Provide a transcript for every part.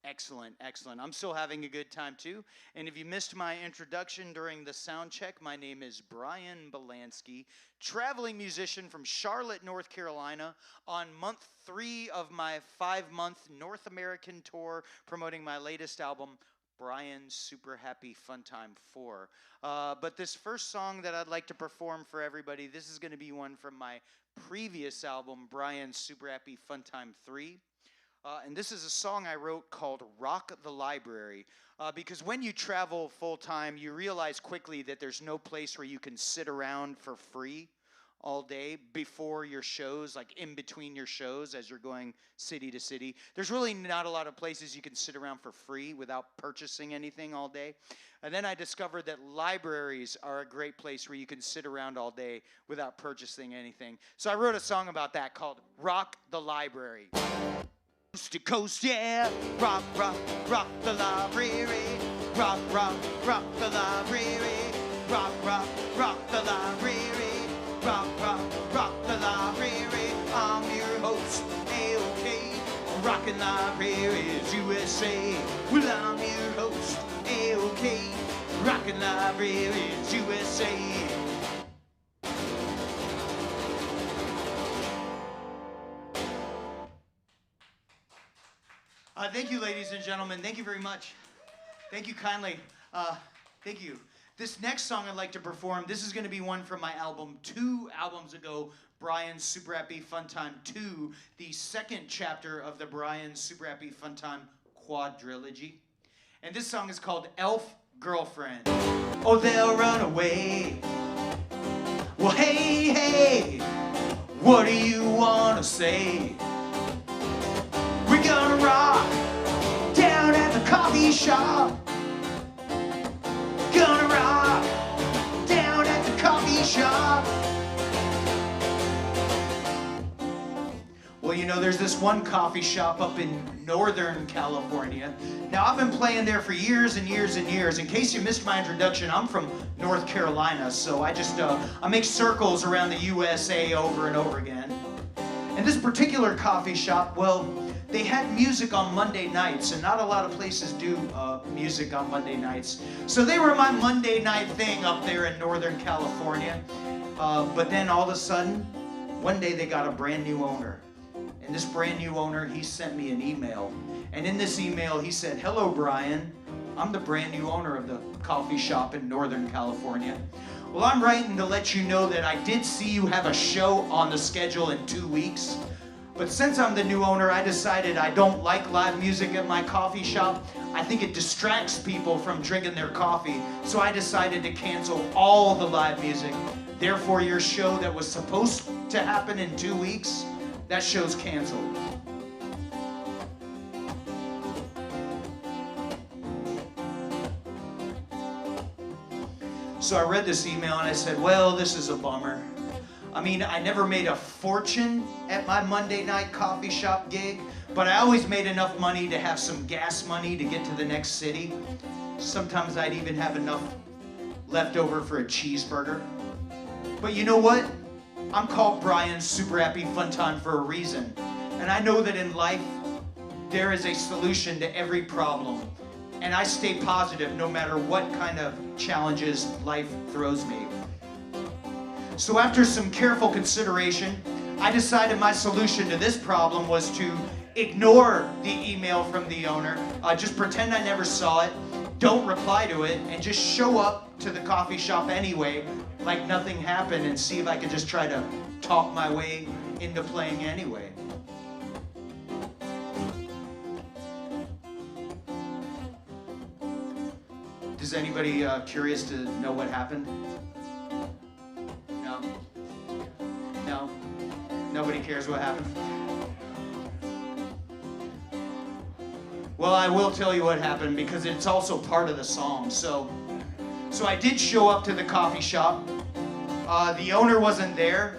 Excellent, excellent. I'm still having a good time too. And if you missed my introduction during the sound check, my name is Bryan Bielanski, traveling musician from Charlotte, North Carolina, on month 3 of my 5-month North American tour promoting my latest album, Bryan's Super Happy Fun Time 4. But this first song that I'd like to perform for everybody, this is going to be one from my previous album, Bryan's Super Happy Fun Time 3. And this is a song I wrote called Rock the Library. Because when you travel full-time, you realize quickly that there's no place where you can sit around for free all day before your shows, like in between your shows as you're going city to city. There's really not a lot of places you can sit around for free without purchasing anything all day. And then I discovered that libraries are a great place where you can sit around all day without purchasing anything. So I wrote a song about that called Rock the Library. Coast to coast, yeah, rock, rock, rock the library, rock, rock, rock the library, rock, rock, rock the library, rock, rock, rock the library. I'm your host, AOK, rockin' libraries USA. Well, I'm your host, AOK, rockin' libraries USA. Thank you, ladies and gentlemen. Thank you very much. Thank you kindly. Thank you. This next song I'd like to perform, this is going to be one from my album 2 albums ago, Bryan's Super Happy Fun Time 2, the second chapter of the Bryan's Super Happy Fun Time quadrilogy. And this song is called Elf Girlfriend. Oh, they'll run away. Well, hey, hey, what do you want to say? We're gonna rock down at the coffee shop. Gonna rock down at the coffee shop. Well, you know, there's this one coffee shop up in Northern California. Now, I've been playing there for years and years and years. In case you missed my introduction, I'm from North Carolina, so I make circles around the USA over and over again. And this particular coffee shop, well, they had music on Monday nights, and not a lot of places do music on Monday nights. So they were my Monday night thing up there in Northern California. But then all of a sudden, one day they got a brand new owner. And this brand new owner, he sent me an email. And in this email, he said, "Hello, Bryan. I'm the brand new owner of the coffee shop in Northern California. Well, I'm writing to let you know that I did see you have a show on the schedule in 2 weeks. But since I'm the new owner, I decided I don't like live music at my coffee shop. I think it distracts people from drinking their coffee. So I decided to cancel all the live music. Therefore, your show that was supposed to happen in 2 weeks, that show's canceled." So I read this email and I said, well, this is a bummer. I mean, I never made a fortune at my Monday night coffee shop gig, but I always made enough money to have some gas money to get to the next city. Sometimes I'd even have enough left over for a cheeseburger. But you know what? I'm called Bryan's Super Happy Fun Time for a reason. And I know that in life, there is a solution to every problem. And I stay positive no matter what kind of challenges life throws me. So after some careful consideration, I decided my solution to this problem was to ignore the email from the owner, just pretend I never saw it, don't reply to it, and just show up to the coffee shop anyway, like nothing happened, and see if I could just try to talk my way into playing anyway. Is anybody curious to know what happened? No? No? Nobody cares what happened? Well, I will tell you what happened because it's also part of the song. So I did show up to the coffee shop. The owner wasn't there,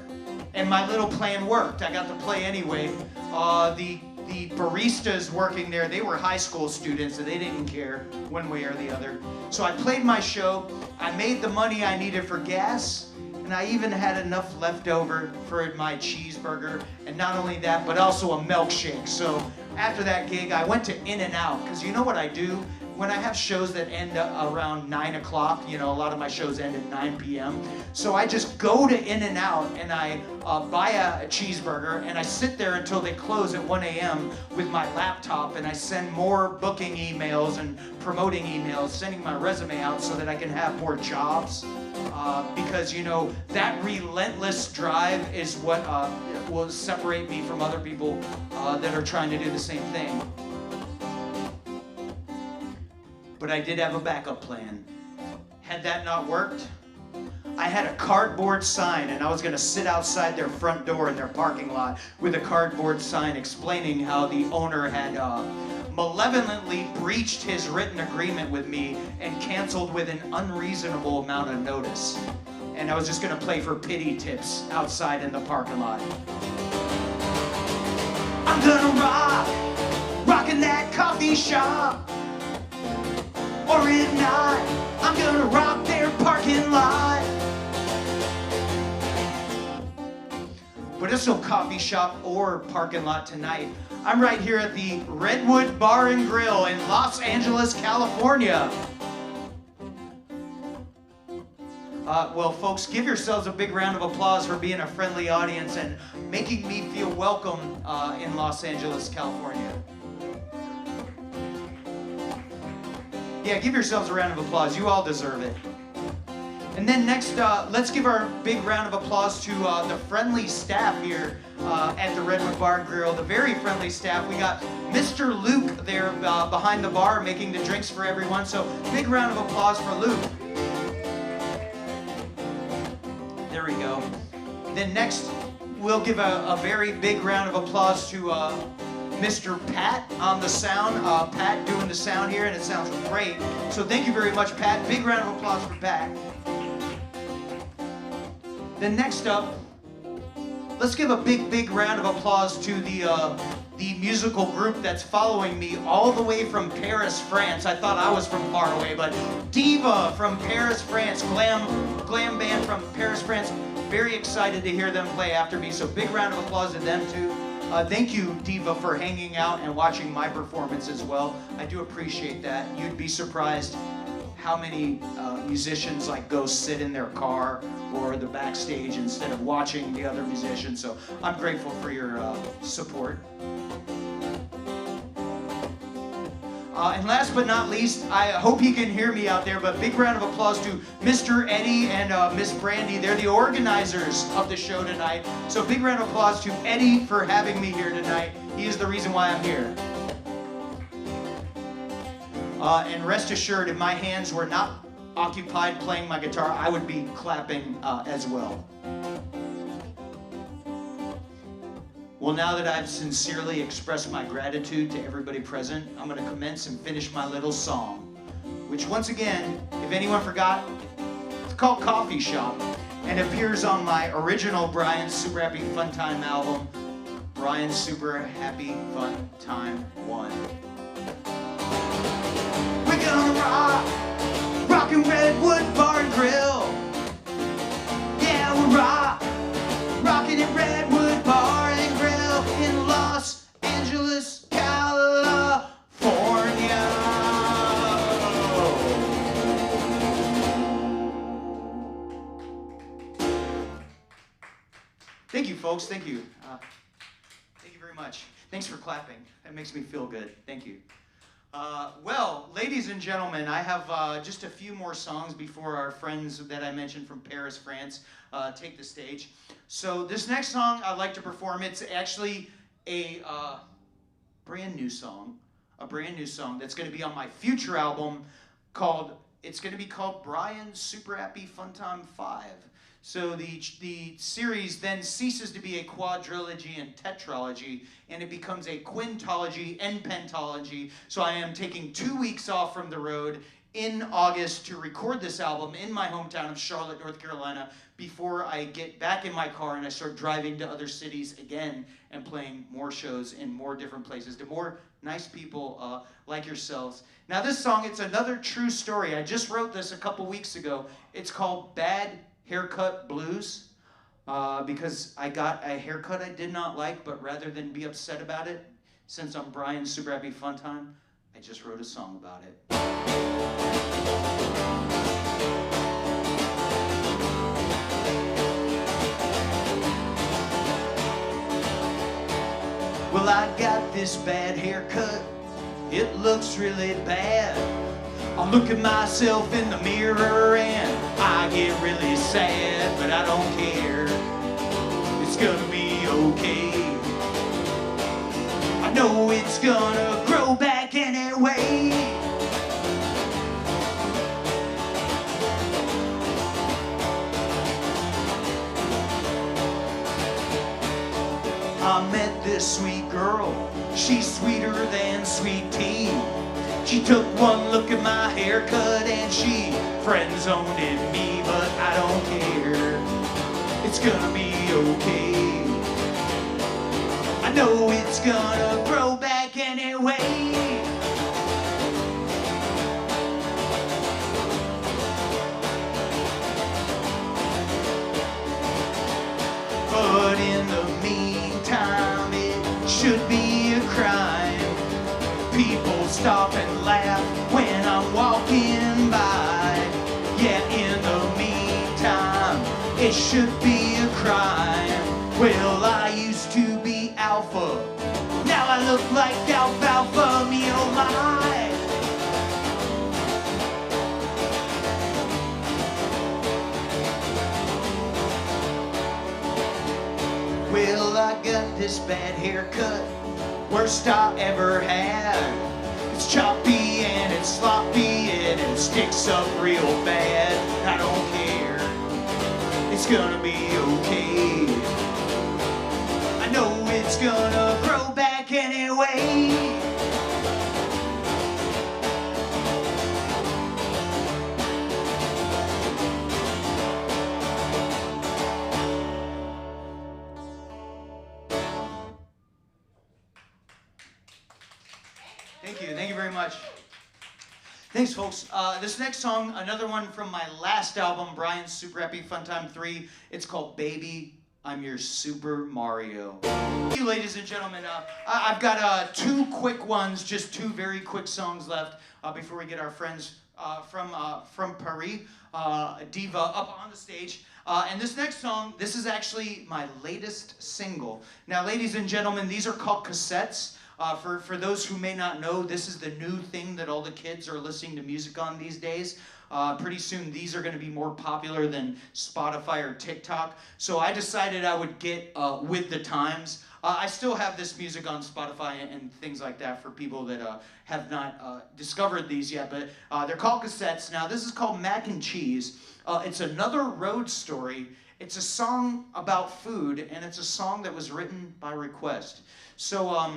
and my little plan worked. I got to play anyway. The baristas working there, they were high school students, and they didn't care one way or the other. So I played my show, I made the money I needed for gas, and I even had enough left over for my cheeseburger, and not only that, but also a milkshake. So after that gig, I went to In-N-Out, because you know what I do? When I have shows that end around 9 o'clock, you know, a lot of my shows end at 9 p.m. So I just go to In-N-Out and I buy a cheeseburger and I sit there until they close at 1 a.m. with my laptop, and I send more booking emails and promoting emails, sending my resume out so that I can have more jobs. Because, you know, that relentless drive is what will separate me from other people that are trying to do the same thing. But I did have a backup plan. Had that not worked, I had a cardboard sign, and I was gonna sit outside their front door in their parking lot with a cardboard sign explaining how the owner had malevolently breached his written agreement with me and canceled with an unreasonable amount of notice. And I was just gonna play for pity tips outside in the parking lot. I'm gonna rockin' that coffee shop. Or if not, I'm gonna rock their parking lot. But it's no coffee shop or parking lot tonight. I'm right here at the Redwood Bar and Grill in Los Angeles, California. Well, folks, give yourselves a big round of applause for being a friendly audience and making me feel welcome in Los Angeles, California. Yeah, give yourselves a round of applause. You all deserve it. And then next, let's give our big round of applause to the friendly staff here at the Redwood Bar and Grill. The very friendly staff. We got Mr. Luke there behind the bar making the drinks for everyone. So big round of applause for Luke. There we go. Then next, we'll give a very big round of applause to Mr. Pat on the sound. Pat doing the sound here, and it sounds great. So thank you very much, Pat. Big round of applause for Pat. Then next up, let's give a big round of applause to the musical group that's following me all the way from Paris, France. I thought I was from far away, but Diva from Paris, France, glam band from Paris, France. Very excited to hear them play after me. So big round of applause to them too. Thank you, Diva, for hanging out and watching my performance as well. I do appreciate that. You'd be surprised how many musicians like go sit in their car or the backstage instead of watching the other musicians. So I'm grateful for your support. And last but not least, I hope you can hear me out there, but big round of applause to Mr. Eddie and Miss Brandy. They're the organizers of the show tonight. So big round of applause to Eddie for having me here tonight. He is the reason why I'm here. And rest assured, if my hands were not occupied playing my guitar, I would be clapping as well. Well, now that I've sincerely expressed my gratitude to everybody present, I'm going to commence and finish my little song, which once again, if anyone forgot, it's called Coffee Shop, and appears on my original Brian Super Happy Fun Time album, Brian Super Happy Fun Time 1. We're gonna rockin' Redwood Bar and Grill. Yeah, we're rockin' at Redwood Bar and Grill in Los Angeles, California. Thank you, folks. Thank you. Thank you very much. Thanks for clapping. That makes me feel good. Thank you. Well, ladies and gentlemen, I have just a few more songs before our friends that I mentioned from Paris, France, take the stage. So this next song I'd like to perform, it's actually a brand new song that's going to be on my future album it's going to be called Brian Super Happy Fun Time 5. So the series then ceases to be a quadrilogy and tetralogy, and it becomes a quintology and pentology. So I am taking 2 weeks off from the road in August to record this album in my hometown of Charlotte, North Carolina, before I get back in my car and I start driving to other cities again and playing more shows in more different places to more nice people like yourselves. Now this song, it's another true story. I just wrote this a couple weeks ago. It's called Bad Haircut Blues, because I got a haircut I did not like, but rather than be upset about it, Since I'm Brian's Super Happy Fun Time, I just wrote a song about it. Well, I got this bad haircut, it looks really bad. I look at myself in the mirror and I get really sad, but I don't care, it's gonna be okay. I know it's gonna grow back anyway. I met this sweet girl, she's sweeter than sweet tea. She took one look at my haircut and she friend-zoned me, but I don't care, it's gonna be okay. I know it's gonna grow back anyway. But in the meantime, it should be a crime. People stop and laugh when I'm walking by. Yeah, in the meantime, it should be a crime. Well, I used to be alpha, now I look like alfalfa, me oh my. Well, I got this bad haircut, worst I ever had. It's choppy and it's sloppy and it sticks up real bad. I don't care, it's gonna be okay. I know it's gonna grow back anyway. Thank you very much. Thanks, folks. This next song, another one from my last album, Brian's Super Happy Fun Time 3. It's called Baby, I'm Your Super Mario. Thank you, ladies and gentlemen. I've got two quick ones, just two very quick songs left before we get our friends from Paris, Diva, up on the stage. And this next song, this is actually my latest single. Now, ladies and gentlemen, these are called cassettes. For those who may not know, this is the new thing that all the kids are listening to music on these days. Pretty soon these are going to be more popular than Spotify or TikTok. So I decided I would get with the times. I still have this music on Spotify and things like that for people that have not discovered these yet. But they're called cassettes. Now this is called Mac and Cheese. It's another road story. It's a song about food, and it's a song that was written by request. So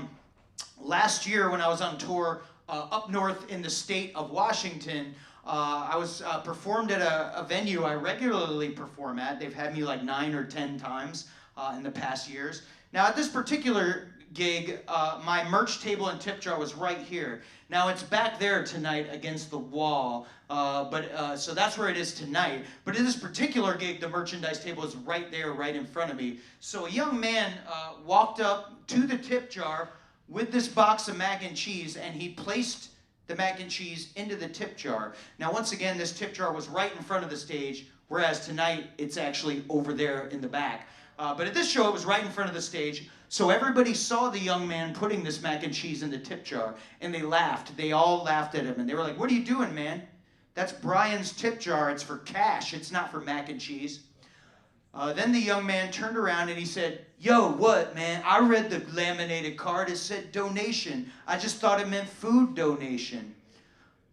last year when I was on tour up north in the state of Washington, I was performed at a venue I regularly perform at. They've had me like 9 or 10 times in the past years. Now at this particular gig, my merch table and tip jar was right here. Now it's back there tonight against the wall, so that's where it is tonight. But in this particular gig, the merchandise table is right there, right in front of me. So a young man walked up to the tip jar with this box of mac and cheese, and he placed the mac and cheese into the tip jar. Now, once again, this tip jar was right in front of the stage, whereas tonight, it's actually over there in the back. But at this show, it was right in front of the stage, so everybody saw the young man putting this mac and cheese in the tip jar, and they laughed. They all laughed at him, and they were like, "What are you doing, man? That's Brian's tip jar. It's for cash. It's not for mac and cheese." Then the young man turned around and he said, "Yo, what, man? I read the laminated card. It said donation. I just thought it meant food donation."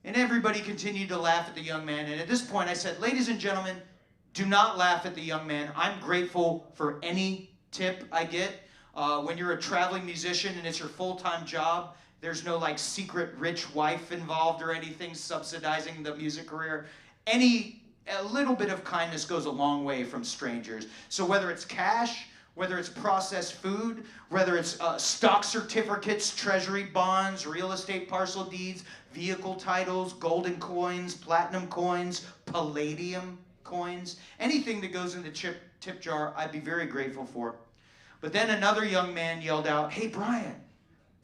And everybody continued to laugh at the young man. And at this point I said, "Ladies and gentlemen, do not laugh at the young man. I'm grateful for any tip I get. When you're a traveling musician and it's your full-time job, there's no like secret rich wife involved or anything subsidizing the music career. A little bit of kindness goes a long way from strangers. So whether it's cash, whether it's processed food, whether it's stock certificates, treasury bonds, real estate parcel deeds, vehicle titles, golden coins, platinum coins, palladium coins, anything that goes in the tip jar, I'd be very grateful for." But then another young man yelled out, "Hey, Brian,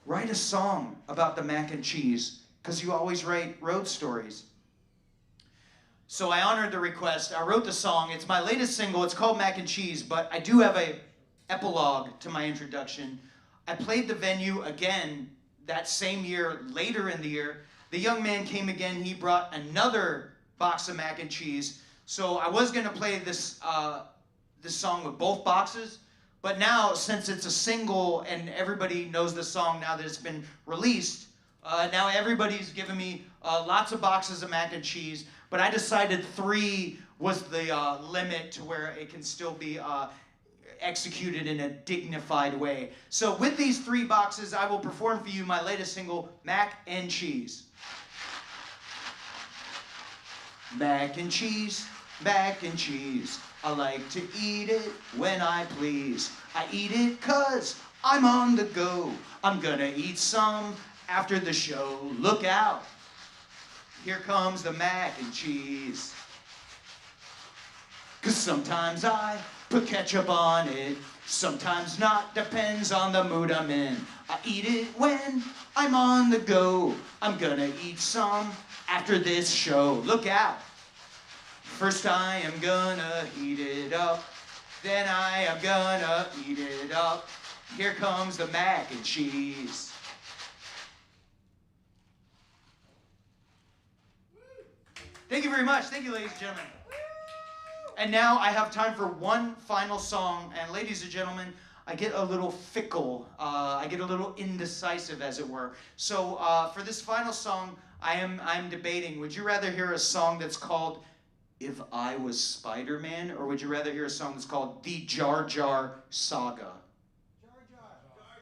write a song about the mac and cheese, because you always write road stories. So I honored the request. I wrote the song. It's my latest single. It's called Mac and Cheese, but I do have a epilogue to my introduction. I played the venue again that same year, later in the year. The young man came again. He brought another box of mac and cheese. So I was going to play this song with both boxes, but now, since it's a single and everybody knows the song now that it's been released, now everybody's giving me lots of boxes of mac and cheese, but I decided 3 was the limit to where it can still be executed in a dignified way. So with these 3 boxes, I will perform for you my latest single, Mac and Cheese. Mac and cheese, mac and cheese. I like to eat it when I please. I eat it 'cause I'm on the go. I'm gonna eat some after the show. Look out. Here comes the mac and cheese. 'Cause sometimes I put ketchup on it, sometimes not, depends on the mood I'm in. I eat it when I'm on the go. I'm gonna eat some after this show. Look out. First I am gonna heat it up, then I am gonna eat it up. Here comes the mac and cheese. Thank you very much. Thank you, ladies and gentlemen. And now I have time for one final song. And ladies and gentlemen, I get a little fickle. I get a little indecisive, as it were. So for this final song, I'm debating. Would you rather hear a song that's called If I Was Spider-Man, or would you rather hear a song that's called The Jar Jar Saga?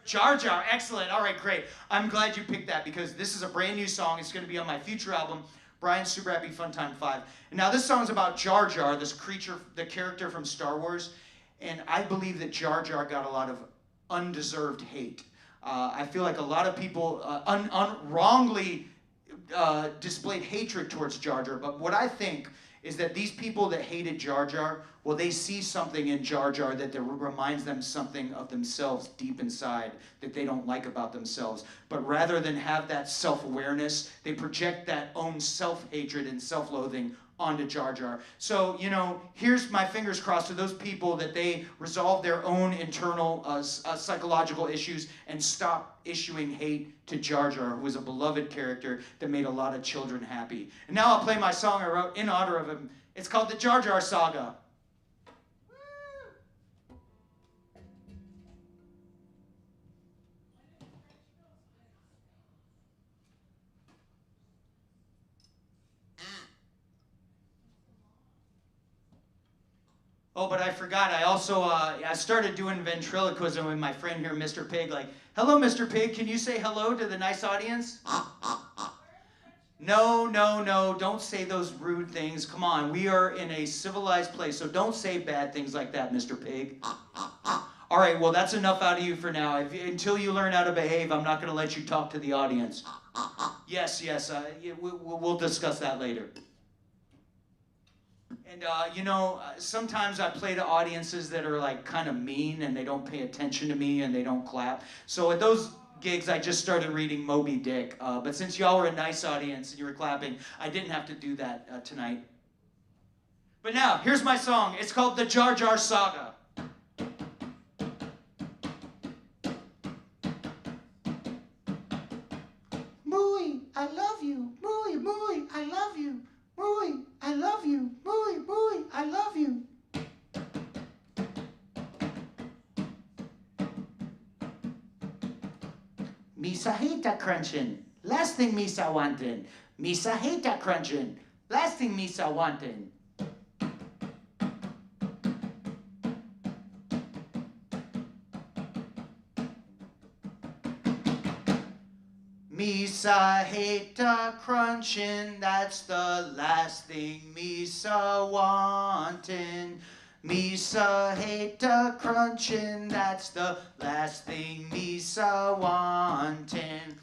Jar Jar, excellent. All right, great. I'm glad you picked that because this is a brand new song. It's going to be on my future album, Brian's Super Happy Fun Time 5. And now this song's about Jar Jar, this creature, the character from Star Wars. And I believe that Jar Jar got a lot of undeserved hate. I feel like a lot of people wrongly displayed hatred towards Jar Jar. But what I think is that these people that hated Jar Jar, well, they see something in Jar Jar that reminds them something of themselves deep inside that they don't like about themselves. But rather than have that self-awareness, they project that own self-hatred and self-loathing onto Jar Jar. So, you know, here's my fingers crossed to those people that they resolve their own internal psychological issues and stop issuing hate to Jar Jar, who was a beloved character that made a lot of children happy. And now I'll play my song I wrote in honor of him. It's called The Jar Jar Saga. Oh, but I forgot. I also I started doing ventriloquism with my friend here, Mr. Pig. Like, hello, Mr. Pig. Can you say hello to the nice audience? No, no, no. Don't say those rude things. Come on. We are in a civilized place, so don't say bad things like that, Mr. Pig. All right. Well, that's enough out of you for now. Until you learn how to behave, I'm not going to let you talk to the audience. Yes, yes. We'll discuss that later. And, you know, sometimes I play to audiences that are, like, kind of mean and they don't pay attention to me and they don't clap. So at those gigs, I just started reading Moby Dick. But since y'all were a nice audience and you were clapping, I didn't have to do that tonight. But now, here's my song. It's called The Jar Jar Saga. Mooey, I love you. Mooey, Mooey, I love you. Mooey, I love you. Mooey, Mooey, I love you. Misa hate that crunching. Last thing Misa wantin'. Misa hate that crunching. Last thing Misa wantin'. Misa hate the crunching, that's the last thing Misa wantin'. Misa hate the crunching, that's the last thing Misa wantin'.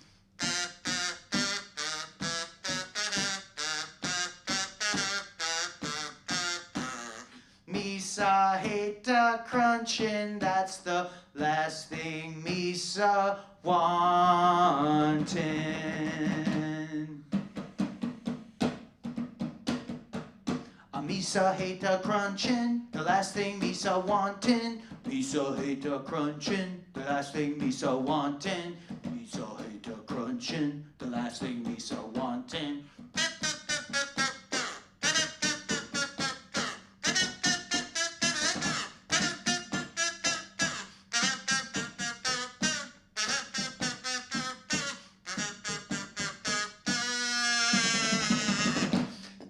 Misa hate the crunching, that's the last thing Misa wantin'. Misa hate the crunchin', the last thing Misa wantin'. Misa hate the crunchin', the last thing Misa wantin'. Misa hate the crunchin', the last thing Misa wantin'.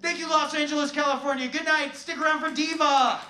Thank you, Los Angeles, California. Good night. Stick around for Diva.